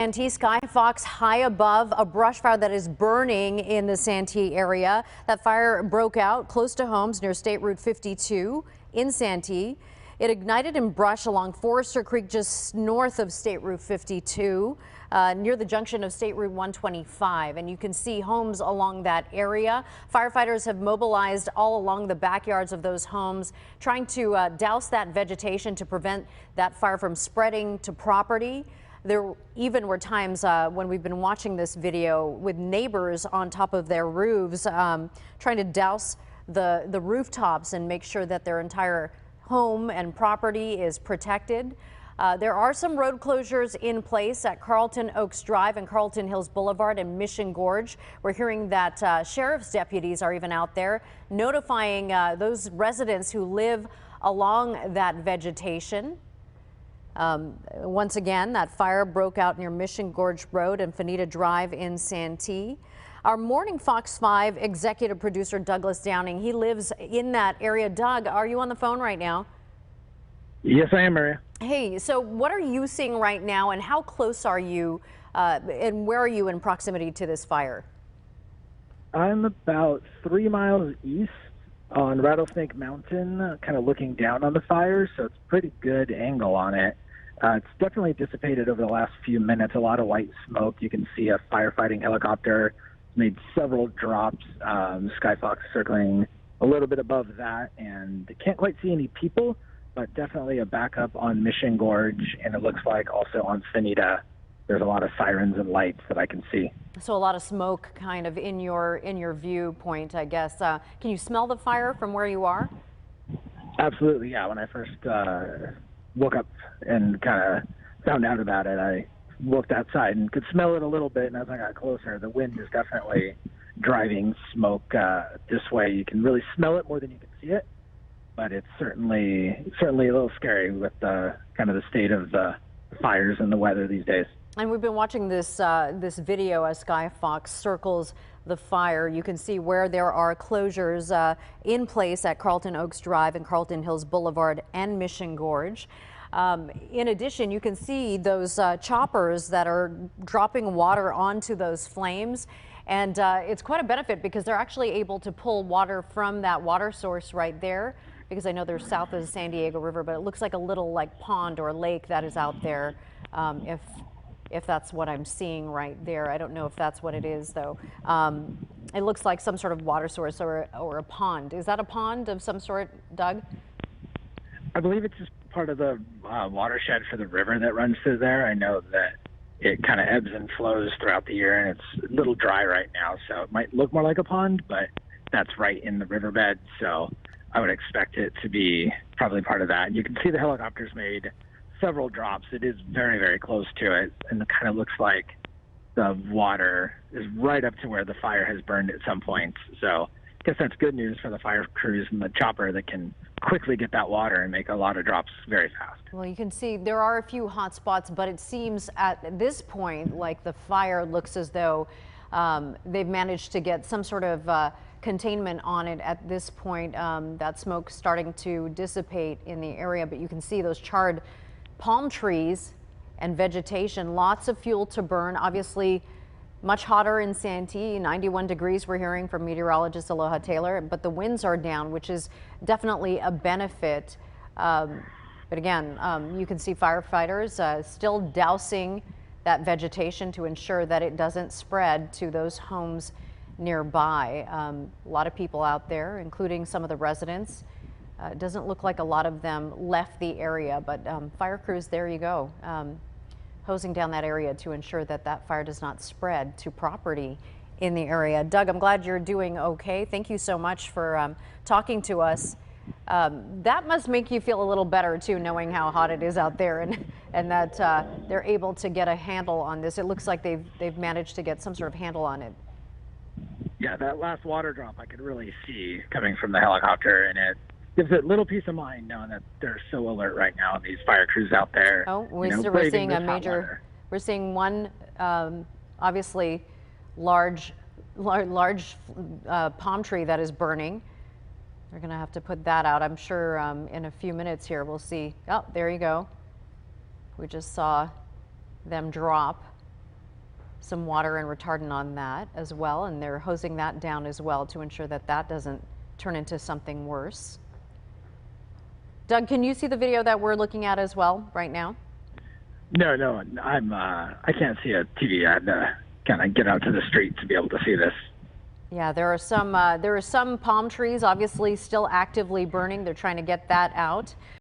Santee Sky Fox high above a brush fire that is burning in the Santee area. That fire broke out close to homes near State Route 52 in Santee. It ignited in brush along Forester Creek just north of State Route 52 near the junction of State Route 125. And you can see homes along that area. Firefighters have mobilized all along the backyards of those homes, trying to douse that vegetation to prevent that fire from spreading to property. There even were times when we've been watching this video with neighbors on top of their roofs trying to douse the rooftops and make sure that their entire home and property is protected. There are some road closures in place at Carlton Oaks Drive and Carlton Hills Boulevard and Mission Gorge. We're hearing that sheriff's deputies are even out there notifying those residents who live along that vegetation. Once again, that fire broke out near Mission Gorge Road and Fanita Drive in Santee. Our morning Fox 5 executive producer Douglas Downing, he lives in that area. Doug, are you on the phone right now? Yes, I am, Maria. Hey, so what are you seeing right now, and how close are you and where are you in proximity to this fire? I'm about 3 miles east on Rattlesnake Mountain, kind of looking down on the fire, so it's a pretty good angle on it. It's definitely dissipated over the last few minutes. A lot of white smoke. You can see a firefighting helicopter made several drops. Skyfox circling a little bit above that, and can't quite see any people, but definitely a backup on Mission Gorge, and it looks like also on Fanita. There's a lot of sirens and lights that I can see. So a lot of smoke kind of in your viewpoint, I guess. Can you smell the fire from where you are? Absolutely, yeah. When I first woke up and kind of found out about it, I looked outside and could smell it a little bit. And as I got closer, the wind is definitely driving smoke this way. You can really smell it more than you can see it, but it's certainly a little scary with kind of the state of the fires and the weather these days. And we've been watching this video as Skyfox circles the fire. You can see where there are closures in place at Carlton Oaks Drive and Carlton Hills Boulevard and Mission Gorge. In addition, you can see those choppers that are dropping water onto those flames. And it's quite a benefit because they're actually able to pull water from that water source right there, because I know they're south of the San Diego River, but it looks like a little pond or lake that is out there. If that's what I'm seeing right there. I don't know if that's what it is, though. It looks like some sort of water source or a pond. Is that a pond of some sort, Doug? I believe it's just part of the watershed for the river that runs through there. I know that it kind of ebbs and flows throughout the year, and it's a little dry right now, so it might look more like a pond, but that's right in the riverbed, so I would expect it to be probably part of that. You can see the helicopters made several drops. It is very, very close to it, and it kind of looks like the water is right up to where the fire has burned at some point. So I guess that's good news for the fire crews and the chopper that can quickly get that water and make a lot of drops very fast. Well, you can see there are a few hot spots, but it seems at this point like the fire looks as though they've managed to get some sort of containment on it at this point. That smoke starting to dissipate in the area, but you can see those charred palm trees and vegetation, lots of fuel to burn. Obviously much hotter in Santee, 91 degrees we're hearing from meteorologist Aloha Taylor, but the winds are down, which is definitely a benefit. But again, you can see firefighters still dousing that vegetation to ensure that it doesn't spread to those homes nearby. A lot of people out there, including some of the residents. It doesn't look like a lot of them left the area, but fire crews, there you go, hosing down that area to ensure that that fire does not spread to property in the area. Doug, I'm glad you're doing okay. Thank you so much for talking to us. That must make you feel a little better too, knowing how hot it is out there and that they're able to get a handle on this. It looks like they've managed to get some sort of handle on it. Yeah, that last water drop I could really see coming from the helicopter, and it gives it a little peace of mind knowing that they're so alert right now, these fire crews out there. Oh, we're seeing a major, we're seeing one obviously large palm tree that is burning. They're going to have to put that out. I'm sure in a few minutes here we'll see. Oh, there you go. We just saw them drop. some water and retardant on that as well, and they're hosing that down as well to ensure that that doesn't turn into something worse. Doug, can you see the video that we're looking at as well right now? No, I can't see a TV. I had to kind of get out to the street to be able to see this. Yeah, there are some palm trees obviously still actively burning. They're trying to get that out.